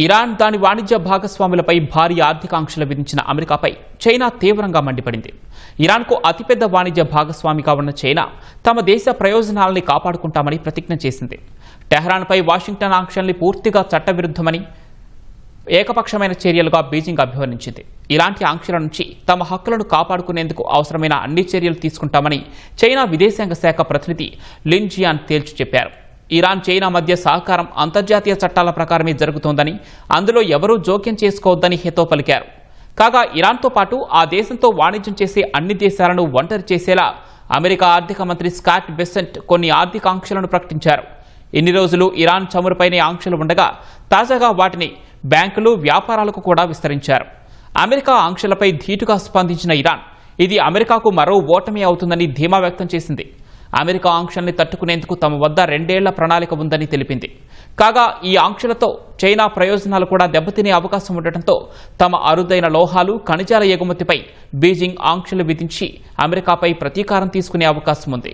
Iran దాని వాణిజ్య భాగస్వాములపై భారీ ఆర్థిక ఆంక్షలు విధించిన అమెరికాపై చైనా తీవ్రంగా మండిపడింది. ఇరాన్కు అతిపెద్ద వాణిజ్య భాగస్వామిగా ఉన్న చైనా తమ దేశ ప్రయోజనాలని కాపాడుకుంటామని ప్రతిజ్ఞ చేసింది. టెహ్రాన్పై వాషింగ్టన్ ఆంక్షల్ని పూర్తిగా చట్టవిరుద్ధమని ఏకపక్షమైన చర్యలుగా బీజింగ్ అభివర్ణించింది. ఇలాంటి ఆంక్షల నుంచి తమ హక్కులను కాపాడుకునేందుకు అవసరమైన అన్ని చర్యలు తీసుకుంటామని చైనా విదేశాంగ శాఖ ప్రతినిధి లిన్ జియాన్ తేల్చి చెప్పారు. ఇరాన్ చైనా మధ్య సహకారం అంతర్జాతీయ చట్టాల ప్రకారమే జరుగుతోందని, అందులో ఎవరూ జోక్యం చేసుకోవద్దని హితో పలికారు. కాగా ఇరాన్తో పాటు ఆ దేశంతో వాణిజ్యం చేసే అన్ని దేశాలను ఒంటరి చేసేలా అమెరికా ఆర్థిక మంత్రి స్కాట్ బెసెంట్ కొన్ని ఆర్థిక ఆంక్షలను ప్రకటించారు. ఇన్ని రోజులు ఇరాన్ చమురుపైనే ఆంక్షలు ఉండగా తాజాగా వాటిని బ్యాంకులు, వ్యాపారాలకు కూడా విస్తరించారు. అమెరికా ఆంక్షలపై ధీటుగా స్పందించిన ఇరాన్ ఇది అమెరికాకు మరో ఓటమి అవుతుందని ధీమా వ్యక్తం చేసింది. అమెరికా ఆంక్షల్ని తట్టుకునేందుకు తమ వద్ద 2 ఏళ్ల ప్రణాళిక ఉందని తెలిపింది. కాగా ఈ ఆంక్షలతో చైనా ప్రయోజనాలు కూడా దెబ్బతినే అవకాశం ఉండటంతో తమ అరుదైన లోహాలు, ఖనిజాల ఎగుమతిపై బీజింగ్ ఆంక్షలు విధించి అమెరికాపై ప్రతీకారం తీసుకునే అవకాశం ఉంది.